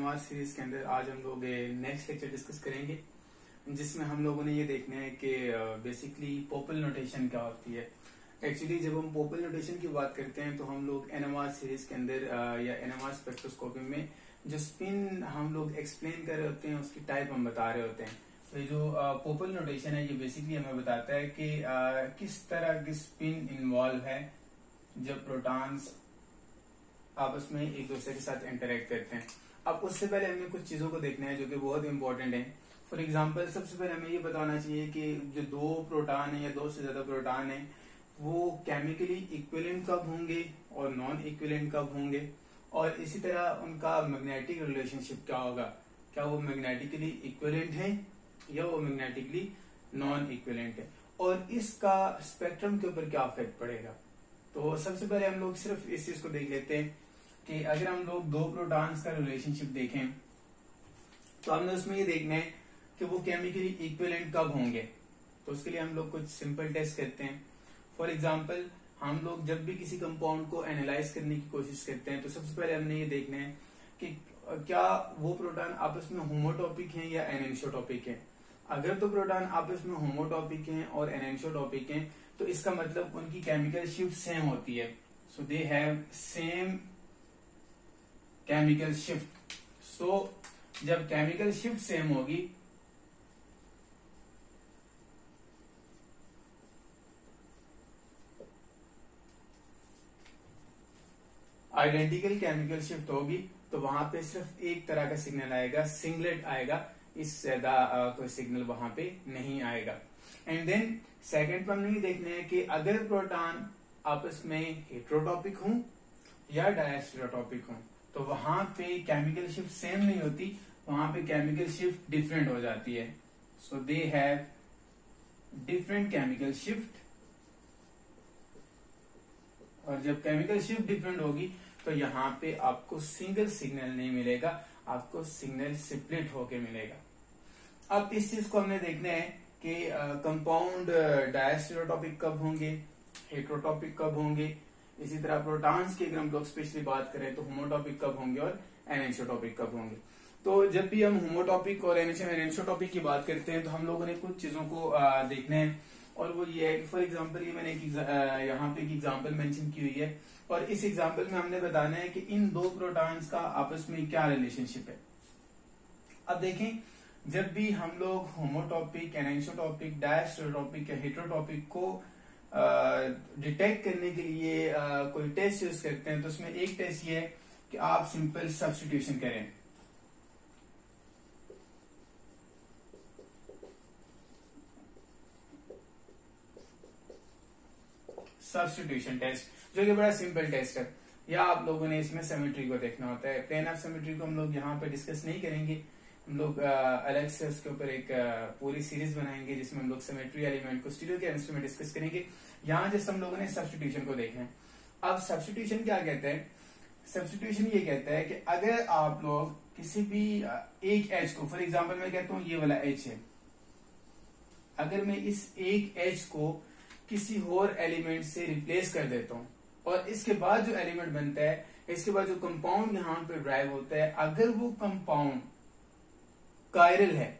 NMR series के अंदर आज हम लोग नेक्स्ट लेक्चर डिस्कस करेंगे, जिसमें हम लोगों ने ये देखना है कि बेसिकली पोपल नोटेशन क्या होती है। एक्चुअली जब हम पोपल नोटेशन की बात करते हैं तो हम लोग एनएमआर सीरीज के अंदर या एनएमआर स्पेक्ट्रोस्कोपी में जो स्पिन हम लोग एक्सप्लेन कर रहे होते हैं उसकी टाइप हम बता रहे होते हैं। तो ये जो पोपल नोटेशन है ये बेसिकली हमें बताता है कि किस तरह की स्पिन इन्वॉल्व है जब प्रोटॉन्स आपस में एक दूसरे के साथ इंटरेक्ट करते हैं। अब उससे पहले हमें कुछ चीजों को देखना है जो कि बहुत इंपॉर्टेंट है। फॉर एग्जांपल सबसे पहले हमें ये बताना चाहिए कि जो दो प्रोटॉन है या दो से ज्यादा प्रोटॉन है वो केमिकली इक्विवेलेंट कब होंगे और नॉन इक्विवेलेंट कब होंगे, और इसी तरह उनका मैग्नेटिक रिलेशनशिप क्या होगा, क्या वो मैग्नेटिकली इक्विवेलेंट है या वो मैग्नेटिकली नॉन इक्विवेलेंट है, और इसका स्पेक्ट्रम के ऊपर क्या इफेक्ट पड़ेगा। तो सबसे पहले हम लोग सिर्फ इस चीज को देख लेते हैं कि अगर हम लोग दो प्रोटॉन्स का रिलेशनशिप देखें तो हमने उसमें ये देखना है कि वो केमिकली इक्विवेलेंट कब होंगे। तो उसके लिए हम लोग कुछ सिंपल टेस्ट करते हैं। फॉर एग्जांपल हम लोग जब भी किसी कंपाउंड को एनालाइज करने की कोशिश करते हैं तो सबसे पहले हमने ये देखना है कि क्या वो प्रोटॉन आपस में होमोटॉपिक हैं या एनेंशोटॉपिक हैं। अगर तो प्रोटॉन आपस में होमोटॉपिक हैं और एनेंशोटॉपिक हैं तो इसका मतलब उनकी केमिकल शिफ्ट सेम होती है। So they have same chemical shift. So जब केमिकल शिफ्ट सेम होगी आइडेंटिकल केमिकल शिफ्ट होगी तो वहां पे सिर्फ एक तरह का सिग्नल आएगा, सिंगलेट आएगा, इससे ज्यादा कोई सिग्नल वहां पे नहीं आएगा। एंड देन सेकेंड पर हमने ये देखना है कि अगर प्रोटॉन आपस में हेट्रोटॉपिक हों या डायस्टेरोटॉपिक हों तो वहां पे केमिकल शिफ्ट सेम नहीं होती, वहां पे केमिकल शिफ्ट डिफरेंट हो जाती है। So they have different chemical shift, और जब केमिकल शिफ्ट डिफरेंट होगी तो यहाँ पे आपको सिंगल सिग्नल नहीं मिलेगा, आपको सिग्नल स्प्लिट होके मिलेगा। अब इस चीज को हमने देखना है कि कंपाउंड डायस्टेरोटॉपिक कब होंगे, हेट्रोटॉपिक कब होंगे, इसी तरह प्रोटॉन्स की अगर हम लोग स्पेशली बात करें तो होमोटॉपिक कब होंगे और एनेंशोटॉपिक कब होंगे। तो जब भी हम होमोटॉपिक और एनेंशोटॉपिक की बात करते हैं तो हम लोगों ने कुछ चीजों को देखना है, और वो ये है कि फॉर एग्जांपल ये मैंने यहाँ पे एक एग्जांपल मेंशन की हुई है, और इस एग्जांपल में हमने बताना है कि इन दो प्रोटॉन्स का आपस में क्या रिलेशनशिप है। अब देखें, जब भी हम लोग होमोटॉपिक, एनेंशोटॉपिक, डायस्टेरोटॉपिक या हेट्रोटॉपिक को डिटेक्ट करने के लिए कोई टेस्ट यूज करते हैं तो उसमें एक टेस्ट ये है कि आप सिंपल सब्स्टिट्यूशन करें। सब्स्टिट्यूशन टेस्ट जो कि बड़ा सिंपल टेस्ट है, या आप लोगों ने इसमें सिमेट्री को देखना होता है। प्लेन ऑफ सिमेट्री को हम लोग यहाँ पे डिस्कस नहीं करेंगे, हम लोग अलग से उसके ऊपर एक पूरी सीरीज बनाएंगे जिसमें हम लोग सिमेट्री एलिमेंट को स्टीरियो केमिस्ट्री में डिस्कस करेंगे। यहाँ जैसे हम लोगों ने सब्स्टिट्यूशन को देखना है। अब सब्स्टिट्यूशन क्या कहते हैं? सब्स्टिट्यूशन ये कहता है कि अगर आप लोग किसी भी एक एच को, फॉर एग्जाम्पल मैं कहता हूं ये वाला एच है, अगर मैं इस एक एच को किसी और एलिमेंट से रिप्लेस कर देता हूं और इसके बाद जो एलिमेंट बनता है, इसके बाद जो कंपाउंड यहां पे ड्राइव होता है, अगर वो कंपाउंड कायरल है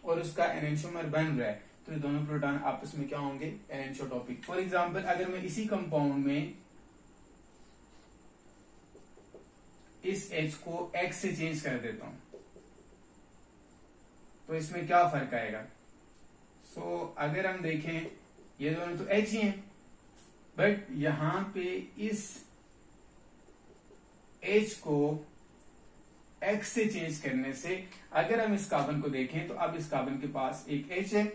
और उसका एनेंशोमर बन रहा है तो ये दोनों प्रोटॉन आपस में क्या होंगे? एनेंशोटॉपिक। फॉर एग्जांपल अगर मैं इसी कंपाउंड में इस H को X से चेंज कर देता हूं तो इसमें क्या फर्क आएगा? सो अगर हम देखें ये दोनों तो H ही हैं, बट यहां पे इस H को X से चेंज करने से अगर हम इस कार्बन को देखें तो अब इस कार्बन के पास एक H है,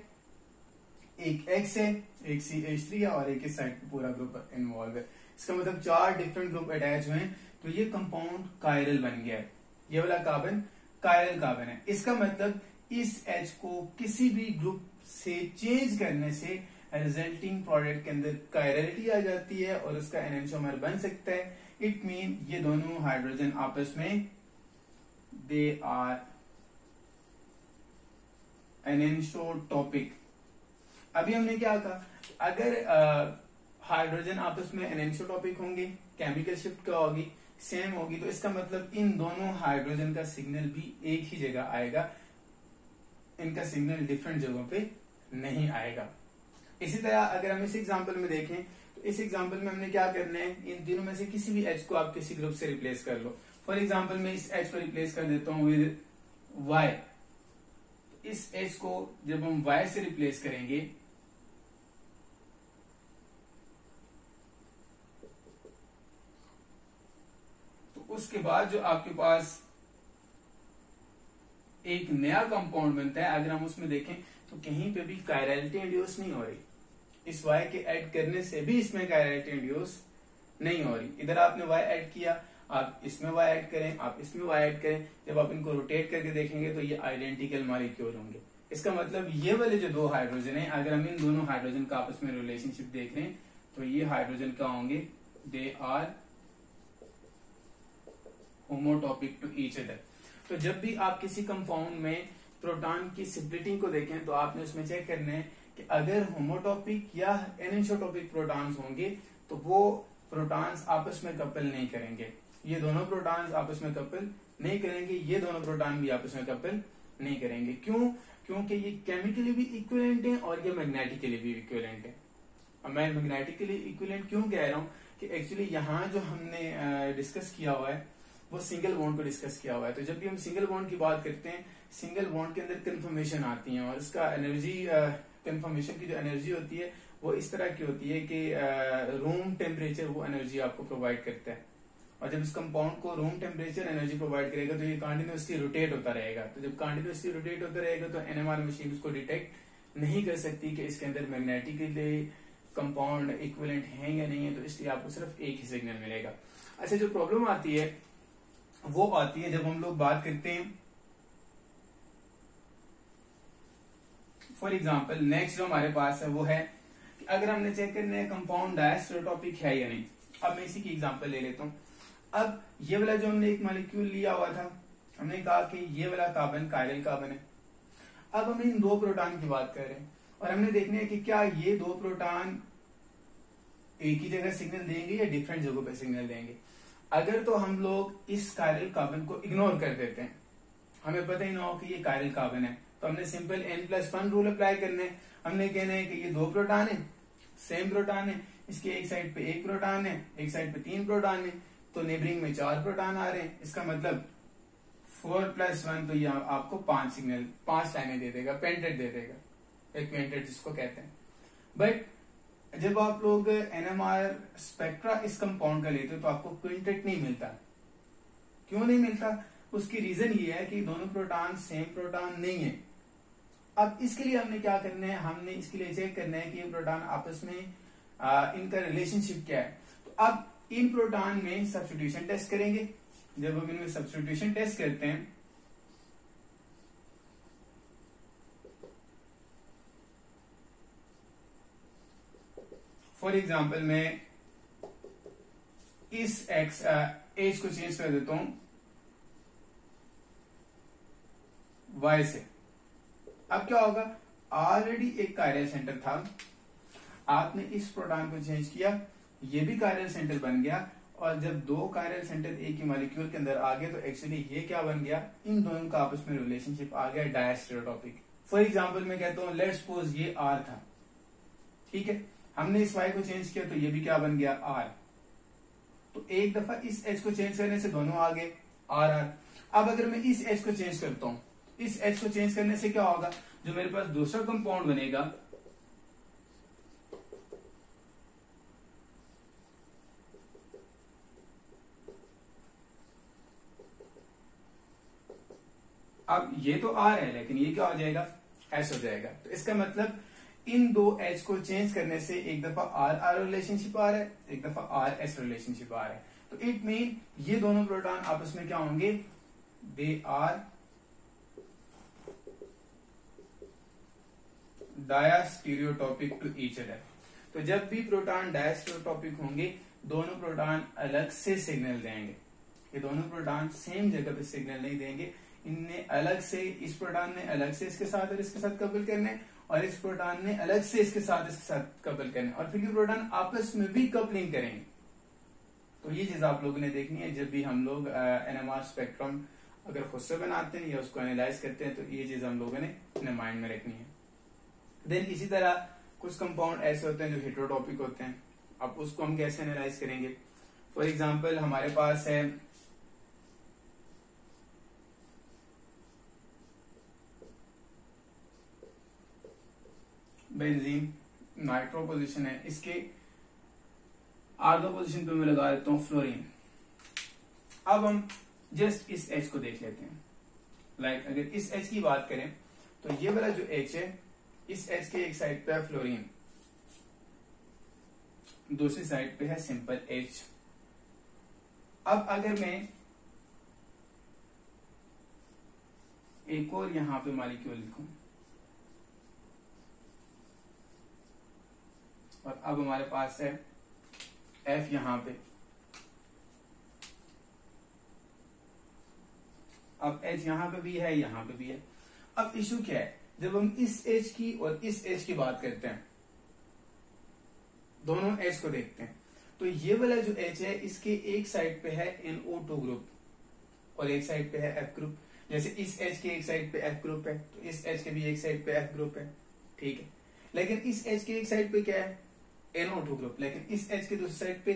एक X है, एक CH3 है और एक इस साइड पे पूरा ग्रुप इन्वॉल्व है। इसका मतलब चार डिफरेंट ग्रुप अटैच हुए हैं तो ये कंपाउंड कायरल बन गया है। ये वाला कार्बन कायरल कार्बन है। इसका मतलब इस H को किसी भी ग्रुप से चेंज करने से रिजल्टिंग प्रोडक्ट के अंदर कायरलिटी आ जाती है और उसका एनेंशोमर बन सकता है। इट मीन ये दोनों हाइड्रोजन आपस में दे आर एनेंशोटॉपिक। अभी हमने क्या कहा, अगर हाइड्रोजन आपस में एनेंशोटॉपिक होंगे, केमिकल शिफ्ट क्या होगी, सेम होगी तो इसका मतलब इन दोनों हाइड्रोजन का सिग्नल भी एक ही जगह आएगा, इनका सिग्नल डिफरेंट जगहों पे नहीं आएगा। इसी तरह अगर हम इस एग्जांपल में देखें तो इस एग्जांपल में हमने क्या करना है, इन तीनों में से किसी भी एच को आप किसी ग्रुप से रिप्लेस कर लो। फॉर एग्जांपल मैं इस एच को रिप्लेस कर देता हूं विद वाई। इस एच को जब हम वाई से रिप्लेस करेंगे तो उसके बाद जो आपके पास एक नया कंपाउंड बनता है, अगर हम उसमें देखें तो कहीं पे भी कायरलिटी इंड्यूस नहीं हो रही। इस y के ऐड करने से भी इसमें कायरलिटी इंड्यूस नहीं हो रही। इधर आपने y ऐड किया, आप इसमें y ऐड करें, आप इसमें y ऐड करें, जब आप इनको रोटेट करके देखेंगे तो ये आइडेंटिकल मॉलिक्यूल होंगे। इसका मतलब ये वाले जो दो हाइड्रोजन है, अगर हम इन दोनों हाइड्रोजन का आपस में रिलेशनशिप देख रहे हैं तो ये हाइड्रोजन क्या होंगे, they are homotopic to each other. तो जब भी आप किसी कंपाउंड में प्रोटॉन की स्प्लिटिंग को देखें तो आपने उसमें चेक करना है कि अगर होमोटॉपिक या एनिसोटॉपिक प्रोटॉन्स होंगे तो वो प्रोटॉन्स आपस में कपल नहीं करेंगे। ये दोनों प्रोटॉन्स आपस में कपल नहीं करेंगे, ये दोनों प्रोटॉन भी आपस में कपल नहीं करेंगे। क्यों? क्योंकि ये केमिकली भी इक्विवेलेंट है और ये मैग्नेटिकली भी इक्विवेलेंट है। अब मैं मैग्नेटिकली इक्विवेलेंट क्यों कह रहा हूँ कि एक्चुअली यहाँ जो हमने डिस्कस किया हुआ है वो सिंगल बॉन्ड को डिस्कस किया हुआ है। तो जब भी हम सिंगल बॉन्ड की बात करते हैं, सिंगल बॉन्ड के अंदर कन्फर्मेशन आती है और इसका एनर्जी, कन्फर्मेशन की जो एनर्जी होती है वो इस तरह की होती है कि रूम टेम्परेचर वो एनर्जी आपको प्रोवाइड करता है। और जब इस कंपाउंड को रूम टेम्परेचर एनर्जी प्रोवाइड करेगा तो ये कंटिन्यूअसली रोटेट होता रहेगा। तो जब कंटिन्यूअसली रोटेट होता रहेगा तो एनएमआर मशीन उसको डिटेक्ट नहीं कर सकती कि इसके अंदर मैग्नेटिकली कंपाउंड इक्विवेलेंट है या नहीं है, तो इसलिए आपको सिर्फ एक ही सिग्नल मिलेगा। अच्छा, जो प्रॉब्लम आती है वो आती है जब हम लोग बात करते हैं, फॉर एग्जाम्पल नेक्स्ट जो हमारे पास है वो है कि अगर हमने चेक करना है कंपाउंड डायस्टेरोटॉपिक है या नहीं। अब मैं इसी की एग्जांपल ले लेता हूं। अब ये वाला जो हमने एक मॉलिक्यूल लिया हुआ था, हमने कहा कि ये वाला कार्बन कायरल कार्बन है। अब हम इन दो प्रोटॉन की बात कर रहे हैं और हमने देखना है कि क्या ये दो प्रोटॉन एक ही जगह सिग्नल देंगे या डिफरेंट जगहों पर सिग्नल देंगे। अगर तो हम लोग इस कायरल कार्बन को इग्नोर कर देते हैं, हमें पता ही ना हो कि ये कायरल कार्बन है, तो हमने सिंपल n+1 रूल अप्लाई करना है। हमने कहना है कि ये दो प्रोटॉन है, सेम प्रोटॉन है, इसके एक साइड पे एक प्रोटॉन है, एक साइड पे तीन प्रोटॉन है, तो नेबरिंग में 4 प्रोटॉन आ रहे हैं। इसका मतलब 4+1 तो ये आपको 5 सिग्नल, 5 लाइनें दे देगा, पेंटेड दे देगा, एक पेंटेड जिसको कहते हैं। बट जब आप लोग एनएमआर स्पेक्ट्रा इस कंपाउंड का लेते हो तो आपको क्विंटेट नहीं मिलता। क्यों नहीं मिलता? उसकी रीजन ये है कि दोनों प्रोटॉन सेम प्रोटॉन नहीं है। अब इसके लिए हमने क्या करना है, हमने इसके लिए चेक करना है कि ये प्रोटॉन आपस में इनका रिलेशनशिप क्या है। तो अब इन प्रोटॉन में सब्स्टिट्यूशन टेस्ट करेंगे। जब हम इनमें सब्स्टिट्यूशन टेस्ट करते हैं फॉर एग्जाम्पल मैं इस एज को चेंज कर देता हूं y से। अब क्या होगा, ऑलरेडी एक कायरल सेंटर था, आपने इस प्रोटॉन को चेंज किया, ये भी कायरल सेंटर बन गया, और जब दो कायरल सेंटर एक ही मॉलिक्यूल के अंदर आ गए तो एक्चुअली ये क्या बन गया, इन दोनों का आपस में रिलेशनशिप आ गया डायस्टेरोटॉपिक। फॉर एग्जाम्पल मैं कहता हूं लेट्स सपोज ये R था, ठीक है, हमने इस y को चेंज किया तो ये भी क्या बन गया R। तो एक दफा इस H को चेंज करने से दोनों आ गए R। अब अगर मैं इस H को चेंज करता हूं, इस H को चेंज करने से क्या होगा, जो मेरे पास दूसरा कंपाउंड बनेगा अब ये तो R है लेकिन ये क्या हो जाएगा, S हो जाएगा। तो इसका मतलब इन दो H को चेंज करने से एक दफा R रिलेशनशिप आ रहा है, एक दफा RS रिलेशनशिप आ रहा है। तो इट मीन ये दोनों प्रोटॉन आपस में क्या होंगे, they are diastereotopic to each other. तो जब भी प्रोटॉन डायस्टेरियोटॉपिक होंगे, दोनों प्रोटॉन अलग से सिग्नल देंगे। ये दोनों प्रोटॉन सेम जगह पे सिग्नल नहीं देंगे, इनने अलग से, इस प्रोटॉन ने अलग से इसके साथ और इसके साथ कपल करने, और इस प्रोटॉन ने अलग से इसके साथ कपल करने, और फिर ये प्रोटॉन आपस में भी कपलिंग करेंगे। तो ये चीज आप लोगों ने देखनी है जब भी हम लोग एनएमआर स्पेक्ट्रम अगर खुद से बनाते हैं या उसको एनालाइज करते हैं, तो ये चीज हम लोगों ने अपने माइंड में रखनी है। देन इसी तरह कुछ कंपाउंड ऐसे होते हैं जो हेटेरोटॉपिक होते हैं। अब उसको हम कैसे एनालाइज करेंगे? फॉर एग्जाम्पल हमारे पास है बेंजीन, नाइट्रो पोजीशन है, इसके आर्गो पोजीशन पे मैं लगा देता हूं फ्लोरीन। अब हम जस्ट इस H को देख लेते हैं। लाइक अगर इस H की बात करें तो ये वाला जो H है, इस H के एक साइड पे है फ्लोरीन, दूसरी साइड पे है सिंपल H। अब अगर मैं एक और यहां पे मॉलिक्यूल लिखूं, और अब हमारे पास है F यहां पे, अब H यहां पे भी है, यहां पे भी है। अब इशू क्या है? जब हम इस H की और इस H की बात करते हैं, दोनों H को देखते हैं, तो ये वाला जो H है इसके एक साइड पे है NO2 ग्रुप और एक साइड पे है F ग्रुप। जैसे इस H के एक साइड पे F ग्रुप है, तो इस H के भी एक साइड पे F ग्रुप है, ठीक है। लेकिन इस H के एक साइड पे क्या है? NO2 group. लेकिन इस H के दूसरी साइड पे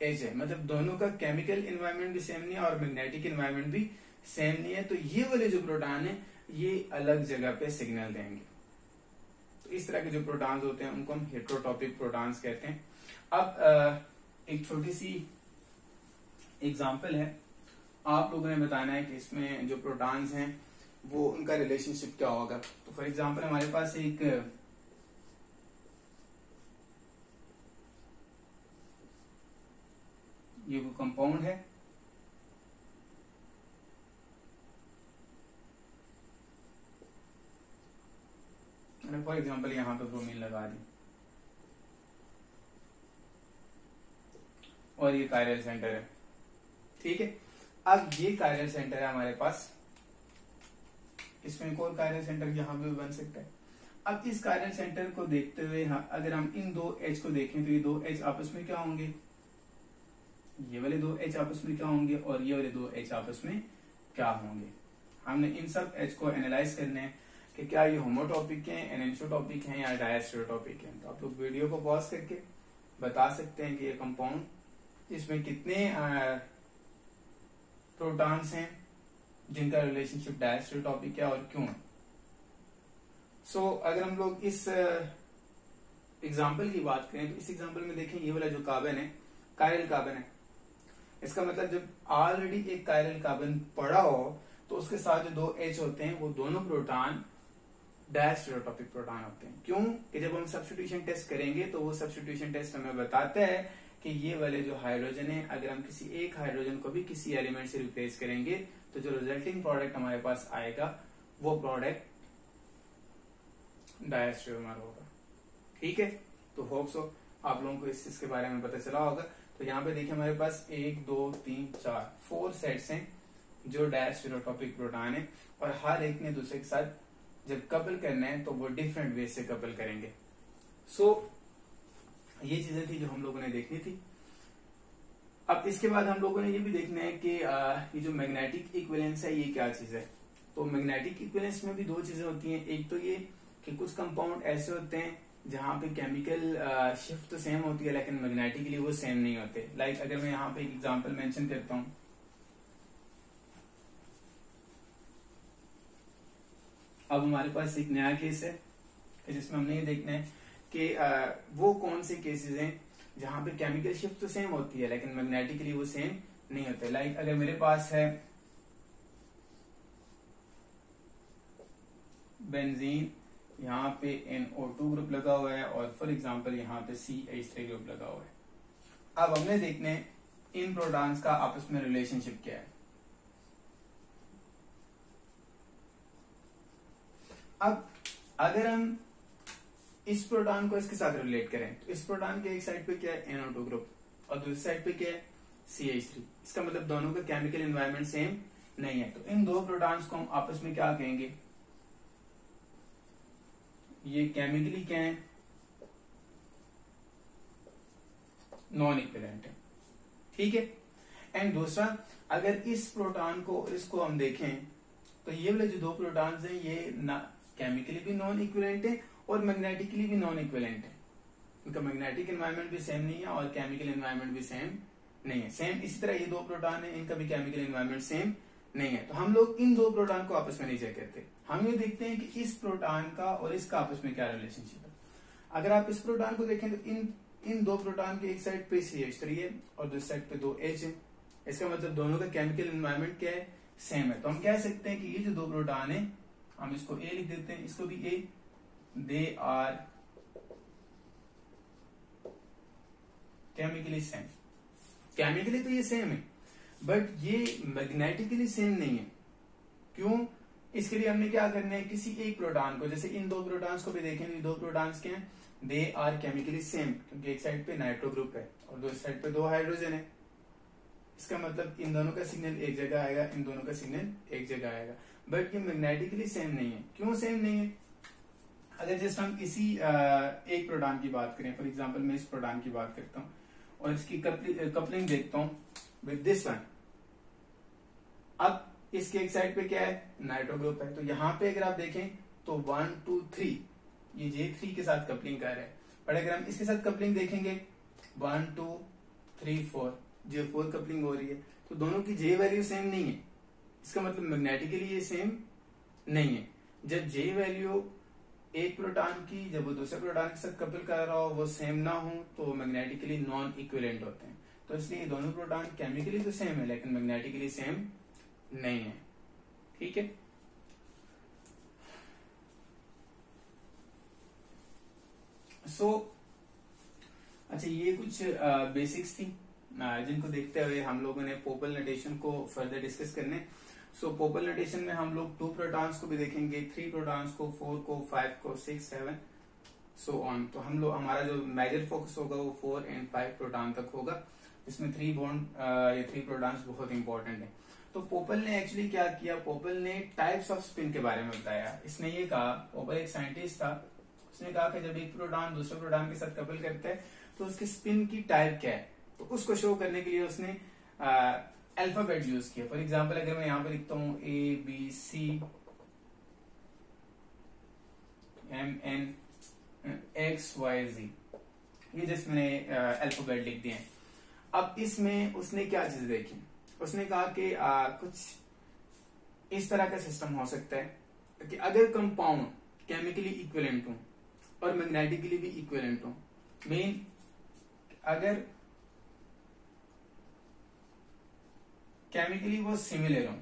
H है, मतलब दोनों का केमिकल एनवायरनमेंट भी सेम नहीं है और मैग्नेटिक एनवायरनमेंट भी सेम नहीं है। तो ये वाले जो प्रोटॉन है ये अलग जगह पे सिग्नल देंगे। तो इस तरह के जो प्रोटॉन्स होते हैं उनको हम हेटेरोटॉपिक प्रोटॉन्स कहते हैं। अब एक छोटी सी एग्जांपल है, आप लोगों ने बताना है कि इसमें जो प्रोटॉन्स हैं वो उनका रिलेशनशिप क्या होगा। तो फॉर एग्जांपल हमारे पास एक ये वो कंपाउंड है, मैंने फॉर एग्जांपल यहां पे ब्रोमीन लगा दी और ये कायरल सेंटर है, ठीक है। अब ये कायरल सेंटर है हमारे पास, इसमें एक और कायरल सेंटर यहां पे भी बन सकता है। अब इस कायरल सेंटर को देखते हुए अगर हम इन दो H को देखें तो ये दो H आपस में क्या होंगे? ये वाले दो H आपस में क्या होंगे और ये वाले दो H आपस में क्या होंगे? हमने इन सब H को एनालाइज करने हैं कि क्या ये होमोटॉपिक हैं, एनेंशोटॉपिक हैं या डायस्टेरोटॉपिक हैं। तो आप लोग वीडियो को पॉज करके बता सकते हैं कि ये कंपाउंड इसमें कितने प्रोटॉन्स हैं जिनका रिलेशनशिप डायस्टेरोटॉपिक है और क्यों है। अगर हम लोग इस एग्जाम्पल की बात करें तो इस एग्जाम्पल में देखें ये वाला जो कार्बन है कायरल कार्बन है। इसका मतलब जब ऑलरेडी एक कायरल कार्बन पड़ा हो तो उसके साथ जो दो H होते हैं वो दोनों प्रोटॉन डायस्टेरोटॉपिक प्रोटॉन होते हैं। क्यों? कि जब हम सब्स्टिट्यूशन टेस्ट करेंगे तो वो सब्स्टिट्यूशन टेस्ट हमें बताता है कि ये वाले जो हाइड्रोजन है, अगर हम किसी एक हाइड्रोजन को भी किसी एलिमेंट से रिप्लेस करेंगे तो जो रिजल्टिंग प्रोडक्ट हमारे पास आएगा वो प्रोडक्ट डायस्टेरोमर होगा, ठीक है। तो होप सो आप लोगों को इस चीज के बारे में पता चला होगा। तो यहाँ पे देखिए हमारे पास 1 2 3 4 4 सेट्स हैं जो डायस्टेरोटॉपिक प्रोटॉन है और हर एक ने दूसरे के साथ जब कपल करना है तो वो डिफरेंट वे से कपल करेंगे। ये चीजें थी जो हम लोगों ने देखनी थी। अब इसके बाद हम लोगों ने ये भी देखना है कि ये जो मैग्नेटिक इक्विवेलेंस है ये क्या चीज है। तो मैग्नेटिक इक्विवेलेंस में भी दो चीजें होती हैं। एक तो ये कि कुछ कंपाउंड ऐसे होते हैं जहां पे केमिकल शिफ्ट तो सेम होती है लेकिन मैग्नेटिकली वो सेम नहीं होते। लाइक अगर मैं यहाँ पे एक एग्जांपल मेंशन करता हूँ, अब हमारे पास एक नया केस है जिसमें हमने ये देखना है कि वो कौन से केसेस हैं जहां पे केमिकल शिफ्ट तो सेम होती है लेकिन मैग्नेटिकली वो सेम नहीं होते। लाइक अगर मेरे पास है बेंजीन, यहाँ पे NO2 ग्रुप लगा हुआ है और फॉर एग्जांपल यहाँ पे CH3 ग्रुप लगा हुआ है। अब हमने देखने इन प्रोटॉन्स का आपस में रिलेशनशिप क्या है। अब अगर हम इस प्रोटॉन को इसके साथ रिलेट करें तो इस प्रोटॉन के एक साइड पे क्या है NO2 ग्रुप और दूसरी साइड पे क्या है CH3। इसका मतलब दोनों का केमिकल एनवायरनमेंट सेम नहीं है। तो इन दो प्रोटॉन्स को हम आपस में क्या कहेंगे? ये केमिकली क्या है? नॉन इक्विवेलेंट है, ठीक है। एंड दूसरा, अगर इस प्रोटॉन को इसको हम देखें तो ये वाले जो दो प्रोटॉन्स हैं ये ना केमिकली भी नॉन इक्विवेलेंट है और मैग्नेटिकली भी नॉन इक्विवेलेंट है। इनका मैग्नेटिक एनवायरनमेंट भी सेम नहीं है और केमिकल एनवायरनमेंट भी सेम नहीं है। सेम इसी तरह ये दो प्रोटॉन है, इनका भी केमिकल एनवायरनमेंट सेम नहीं है। तो हम लोग इन दो प्रोटॉन को आपस में नहीं चेक करते, हम ये देखते हैं कि इस प्रोटॉन का और इसका आपस में क्या रिलेशनशिप है। अगर आप इस प्रोटॉन को देखें तो इन दो प्रोटॉन के एक साइड पे CH3 है और दूसरी साइड पे 2 H है। इसका मतलब दोनों का केमिकल एनवायरनमेंट क्या है, सेम है। तो हम कह सकते हैं कि ये जो दो प्रोटॉन है, हम इसको A लिख देते हैं, इसको भी A, they are chemically same. Chemically तो ये सेम है बट ये मैग्नेटिकली सेम नहीं है। क्यों? इसके लिए हमने क्या करना है, किसी एक प्रोटॉन को, जैसे इन दो प्रोटॉन्स को भी देखें, ये दो प्रोटॉन्स के हैं, दे आर केमिकली सेम, क्योंकि एक साइड पे नाइट्रो ग्रुप है और दूसरी साइड पे 2 हाइड्रोजन है। इसका मतलब इन दोनों का सिग्नल एक जगह आएगा, इन दोनों का सिग्नल एक जगह आएगा, बट ये मैग्नेटिकली सेम नहीं है। क्यों सेम नहीं है? अगर जस्ट हम इसी एक प्रोटॉन की बात करें, फॉर एग्जाम्पल मैं इस प्रोटॉन की बात करता हूँ और इसकी कपलिंग देखता हूँ विद दिस वन। अब इसके एक साइड पे क्या है, नाइट्रो ग्रुप है, तो यहाँ पे अगर आप देखें तो 1 2 3 ये J3 के साथ कपलिंग कर रहा है। पर अगर हम इसके साथ कपलिंग देखेंगे 1 2 3 4 J4 कपलिंग हो रही है, तो दोनों की J वैल्यू सेम नहीं है। इसका मतलब मैग्नेटिकली ये सेम नहीं है। जब J वैल्यू एक प्रोटॉन की जब वो दूसरे प्रोटॉन के साथ कपल कर रहा हो वो सेम ना हो तो मैग्नेटिकली नॉन इक्विवेलेंट होते हैं। तो इसलिए दोनों प्रोटॉन केमिकली तो सेम है लेकिन मैग्नेटिकली सेम नहीं है। ठीक है। अच्छा ये कुछ बेसिक्स थी जिनको देखते हुए हम लोगों ने पोपल नोटेशन को फर्दर डिस्कस करने। पोपल नोटेशन में हम लोग 2 प्रोटॉन्स को भी देखेंगे, 3 प्रोटॉन्स को, 4 को, 5 को, 6 7 सो ऑन। तो हम लोग हमारा जो मेजर फोकस होगा वो 4 और 5 प्रोटॉन तक होगा, जिसमें 3 बॉन्ड ये 3 प्रोटॉन्स बहुत इंपॉर्टेंट है। तो पोपल ने एक्चुअली क्या किया, पोपल ने टाइप्स ऑफ स्पिन के बारे में बताया। इसने ये कहा, पोपल एक साइंटिस्ट था, उसने कहा कि जब एक प्रोटॉन दूसरे प्रोटॉन के साथ कपल करता है तो उसकी स्पिन की टाइप क्या है। तो उसको शो करने के लिए उसने अल्फाबेट यूज किया। फॉर एग्जाम्पल अगर मैं यहाँ पे लिखता हूँ ABC MN XYZ, ये जस्ट मैंने अल्फाबेट लिख दिए हैं। अब इसमें उसने क्या चीज देखी, उसने कहा कि कुछ इस तरह का सिस्टम हो सकता है कि अगर कंपाउंड केमिकली इक्विवेलेंट हो और मैग्नेटिकली भी इक्विवेलेंट हो, मीन अगर केमिकली वो सिमिलर हो,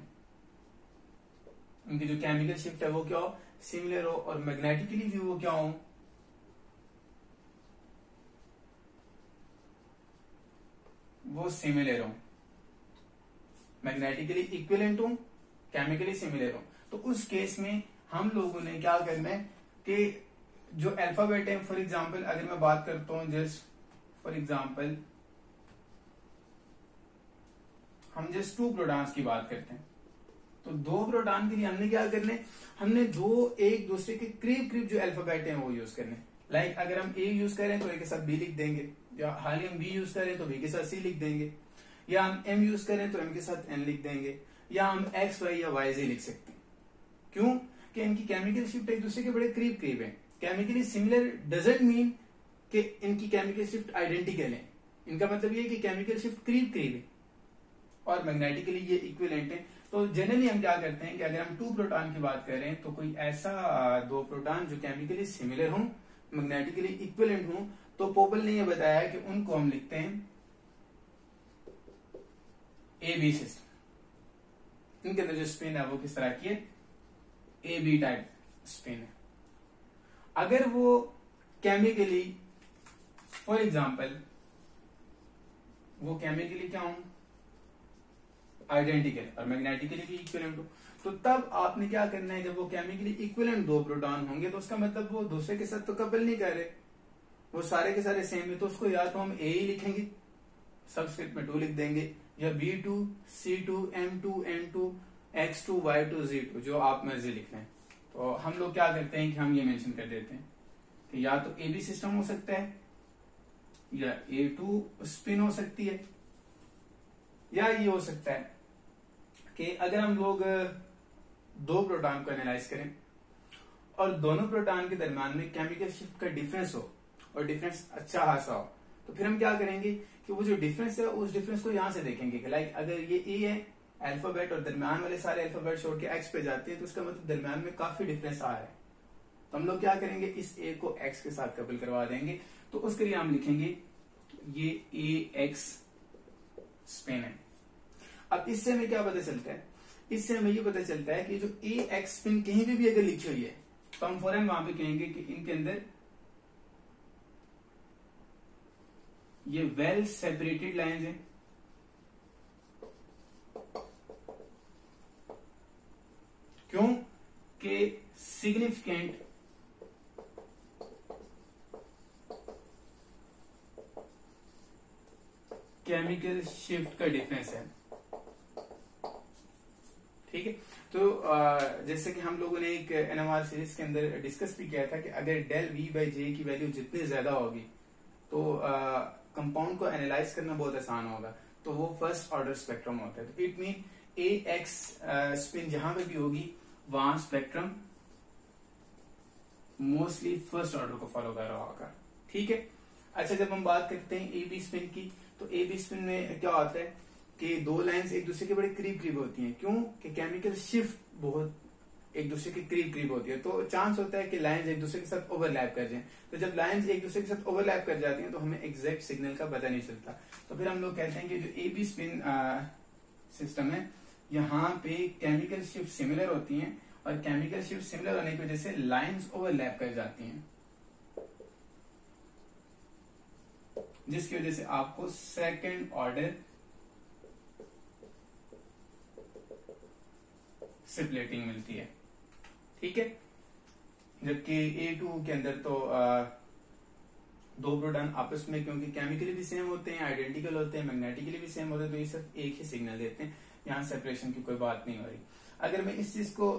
उनकी जो केमिकल शिफ्ट है वो क्या हो, सिमिलर हो, और मैग्नेटिकली भी वो क्या हो, वो सिमिलर हो, मैग्नेटिकली इक्विवेलेंट हो, केमिकली सिमिलर हो। तो उस केस में हम लोगों ने क्या करना है कि जो अल्फाबेट है, फॉर एग्जांपल अगर मैं बात करता हूं, जस्ट फॉर एग्जांपल हम जस्ट 2 प्रोटॉन्स की बात करते हैं, तो 2 प्रोटॉन के लिए हमने क्या करना है, हमने दो एक दूसरे के करीब करीब जो अल्फाबेट है वो यूज करने। लाइक अगर हम A यूज करें तो A के साथ B लिख देंगे, या हाल ही हम B यूज करें तो B के साथ C लिख देंगे, या हम M यूज करें तो M के साथ N लिख देंगे, या हम X Y या YZ लिख सकते हैं। क्यों? कि इनकी केमिकल शिफ्ट एक दूसरे के बड़े करीब करीब है। केमिकली सिमिलर डजंट मीन कि इनकी केमिकल शिफ्ट आइडेंटिकल है, इनका मतलब ये है कि केमिकल शिफ्ट करीब करीब है और मैग्नेटिकली ये इक्विवेलेंट है। तो जनरली हम क्या करते हैं कि अगर हम 2 प्रोटॉन की बात करें तो कोई ऐसा 2 प्रोटॉन जो केमिकली सिमिलर हों, मैग्नेटिकली इक्विवेलेंट हों, तो पोपल ने ये बताया कि उनको हम लिखते हैं AB सिस्टम। इनके अंदर जो स्पिन है वो किस तरह की है, AB टाइप स्पिन है। अगर वो केमिकली फॉर एग्जांपल वो केमिकली क्या हो, आइडेंटिकल और मैग्नेटिकली भी इक्विवेलेंट हो, तो तब आपने क्या करना है, जब वो केमिकली इक्विवेलेंट 2 प्रोटॉन होंगे तो उसका मतलब वो दूसरे के साथ तो कपल नहीं कर रहे, वो सारे के सारे सेम है। तो उसको या तो हम A ही लिखेंगे, सबस्क्रिप्ट में 2 लिख देंगे, या B2 C2 M2 N2 X2 Y2 Z2 जो आप मर्जी लिख लें। तो हम लोग क्या करते हैं कि हम ये मेंशन कर देते हैं कि या तो AB सिस्टम हो सकता है, या A2 स्पिन हो सकती है, या ये हो सकता है कि अगर हम लोग दो प्रोटॉन को एनालाइज करें और दोनों प्रोटॉन के दरम्यान में केमिकल शिफ्ट का डिफरेंस हो और डिफरेंस अच्छा खासा हो, तो फिर हम क्या करेंगे कि वो जो डिफरेंस है उस डिफरेंस को यहां से देखेंगे कि लाइक अगर ये ए है अल्फाबेट और दरम्यान वाले सारे अल्फाबेट छोड़ के एक्स पे जाते हैं तो उसका मतलब दरम्यान में काफी डिफरेंस आ रहा है। तो हम लोग क्या करेंगे, इस ए को एक्स के साथ कपल करवा देंगे। तो उसके लिए हम लिखेंगे ये ए एक्स स्पिन है। अब इससे हमें क्या पता चलता है, इससे हमें ये पता चलता है कि जो ए एक्स स्पिन कहीं भी अगर लिखी हुई है तो हम फौरन वहां पे कहेंगे कि इनके अंदर ये वेल सेपरेटेड लाइंस है। क्यों कि सिग्निफिकेंट केमिकल शिफ्ट का डिफरेंस है। ठीक है, तो जैसे कि हम लोगों ने एक एनएमआर सीरीज के अंदर डिस्कस भी किया था कि अगर डेल वी बाई जे की वैल्यू जितनी ज्यादा होगी तो कंपाउंड को एनालाइज करना बहुत आसान होगा। तो वो फर्स्ट ऑर्डर स्पेक्ट्रम होता है। तो it mean A x spin जहां पे भी होगी वहां स्पेक्ट्रम मोस्टली फर्स्ट ऑर्डर को फॉलो कर रहा होगा। ठीक है, अच्छा जब हम बात करते हैं ए बी स्पिन की, तो ए बी स्पिन में क्या होता है कि दो लाइंस एक दूसरे के बड़े करीब करीब होती हैं। क्यों कि केमिकल शिफ्ट बहुत एक दूसरे के करीब करीब होती है, तो चांस होता है कि लाइंस एक दूसरे के साथ ओवरलैप कर जाएं। तो जब लाइंस एक दूसरे के साथ ओवरलैप कर जाती हैं तो हमें एग्जैक्ट सिग्नल का पता नहीं चलता। तो फिर हम लोग कहते हैं कि जो ए बी स्पिन सिस्टम है यहाँ पे केमिकल शिफ्ट सिमिलर होती हैं और केमिकल शिफ्ट सिमिलर होने की वजह से लाइंस ओवरलैप कर जाती हैं, जिसकी वजह से आपको सेकंड ऑर्डर स्प्लिटिंग मिलती है। ठीक है, जबकि A2 के अंदर तो दो प्रोटॉन आपस में क्योंकि केमिकली भी सेम होते हैं, आइडेंटिकल होते हैं, मैग्नेटिकली भी सेम होते हैं, तो ये सिर्फ एक ही सिग्नल देते हैं। यहाँ सेपरेशन की कोई बात नहीं हो रही। अगर मैं इस चीज को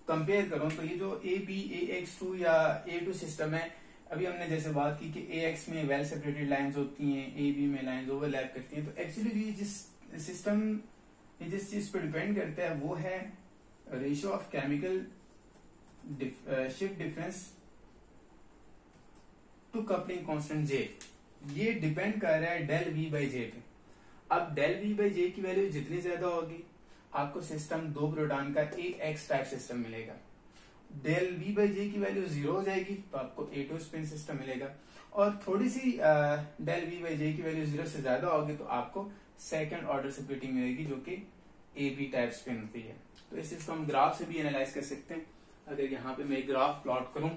कंपेयर करूं तो ये जो AB AX2 या A2 सिस्टम है, अभी हमने जैसे बात की कि AX में वेल सेपरेटेड लाइंस होती हैं, AB में लाइंस ओवरलैप करती हैं। तो एक्चुअली ये जिस सिस्टम जिस चीज पर डिपेंड करता है वो है ratio of chemical shift difference to coupling constant J। ये डिपेंड कर रहा है डेल V बाई J पे। अब डेल V बाई J की वैल्यू जितनी ज्यादा होगी आपको सिस्टम दो प्रोटॉन का AX टाइप सिस्टम मिलेगा। डेल V बाई J की वैल्यू 0 हो जाएगी तो आपको A2 स्पिन सिस्टम मिलेगा, और थोड़ी सी डेल V बाई J की वैल्यू 0 से ज्यादा होगी तो आपको सेकंड ऑर्डर स्प्लिटिंग मिलेगी जो कि AB टाइप स्पिन होती है। तो इस चीज को हम ग्राफ से भी एनालाइज कर सकते हैं। अगर यहाँ पे मैं एक ग्राफ प्लॉट करूं,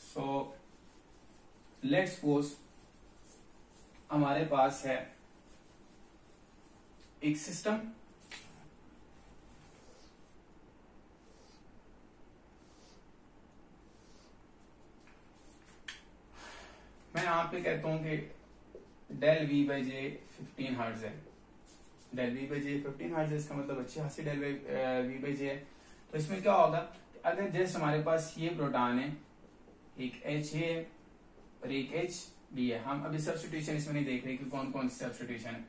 सो लेट्स सपोज हमारे पास है एक सिस्टम, मैं यहाँ पे कहता हूं कि del V by J 15 hertz है। Del V by J 15 hertz है, इसका मतलब अच्छी खासी डेल V बाई J है। तो इसमें क्या होगा, अगर जैसे हमारे पास ये प्रोटॉन है, एक H है और एक H B है। हम अभी सब्स्टिट्यूशन इसमें नहीं देख रहे कि कौन कौन सी सब्स्टिट्यूशन है।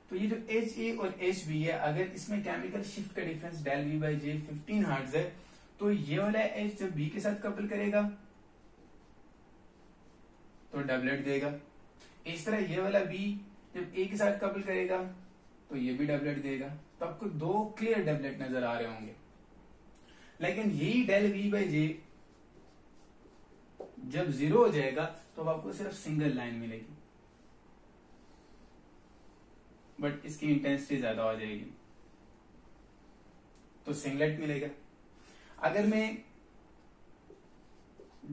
तो ये जो H A और H B है, अगर इसमें केमिकल शिफ्ट का difference del V by J 15 hertz है, तो ये वाला H जब B के साथ कपल करेगा तो डबलेट देगा। इस तरह ये वाला B जब A के साथ कपल करेगा तो ये भी डबलेट देगा। तो आपको दो क्लियर डबलेट नजर आ रहे होंगे। लेकिन यही डेल V बाई J जब 0 हो जाएगा तो आपको सिर्फ सिंगल लाइन मिलेगी, बट इसकी इंटेंसिटी ज्यादा हो जाएगी तो सिंगलेट मिलेगा। अगर मैं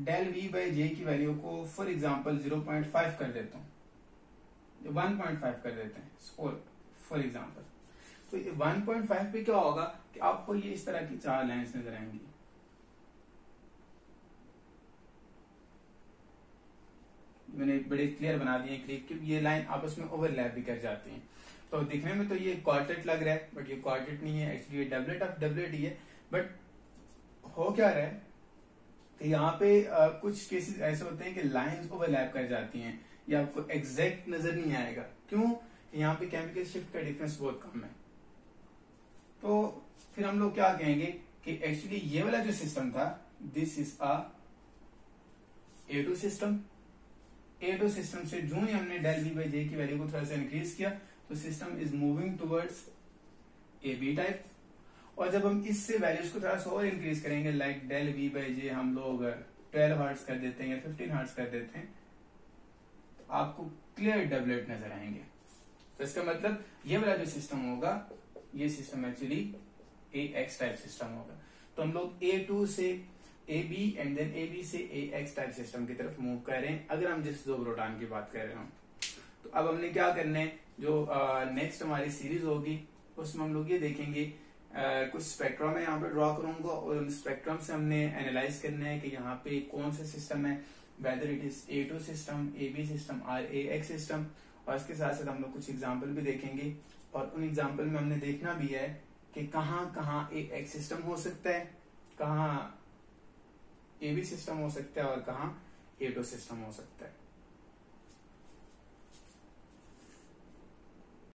डेल V बाई J की वैल्यू को फॉर एग्जांपल 0.5 कर देता हूं, 1.5 कर देते हैं फॉर एग्जांपल, तो 1.5 पे क्या होगा कि आपको ये इस तरह की चार लाइंस नजर आएंगी। मैंने बड़े क्लियर बना दिए क्लिप कि ये लाइन आपस में ओवरलैप भी कर जाती हैं। तो दिखने में तो ये क्वार्टेट लग रहा है, बट ये क्वार्टेट नहीं है, एक्चुअली ये डबलेट ऑफ डबलेट ही है। बट हो क्या रहा है तो यहाँ पे कुछ केसेस ऐसे होते हैं कि लाइंस ओवरलैप कर जाती हैं या आपको एग्जैक्ट नजर नहीं आएगा। क्यों? यहाँ पे केमिकल शिफ्ट का डिफरेंस बहुत कम है। तो फिर हम लोग क्या कहेंगे कि एक्चुअली ये वाला जो सिस्टम था, this is a A2 system. A2 system से जो ही हमने डेल V बाई जे की वैल्यू को थोड़ा सा इंक्रीज किया तो system is moving towards AB type. और जब हम इससे वैल्यूज को थोड़ा सा और इंक्रीज करेंगे, लाइक डेल V बाई जे हम लोग 12 हर्ट्ज कर देते हैं या 15 हर्ट्ज कर देते हैं, तो आपको क्लियर डबलेट नजर आएंगे। तो इसका मतलब ये वाला जो सिस्टम होगा, ये system actually AX type system होगा। तो हम लोग A2 से AB एंड देन AB से AX टाइप सिस्टम की तरफ मूव कर रहे हैं, अगर हम जिस ज़ोब्रोटॉन की बात कर रहे हो। तो अब हमने क्या करना है, जो नेक्स्ट हमारी सीरीज होगी उसमें हम लोग ये देखेंगे, कुछ स्पेक्ट्रम है यहाँ पे ड्रॉ करूंगा और उन स्पेक्ट्रम से हमने एनालाइज करना है कि यहाँ पे कौन सा सिस्टम है, whether it is A2 system, AB system और AX सिस्टम। और इसके साथ साथ हम लोग कुछ एग्जाम्पल भी देखेंगे और उन एग्जाम्पल में हमने देखना भी है कि कहाँ कहाँ AX सिस्टम हो सकता है, कहाँ AB सिस्टम हो सकता है और कहाँ A2 सिस्टम हो सकता है।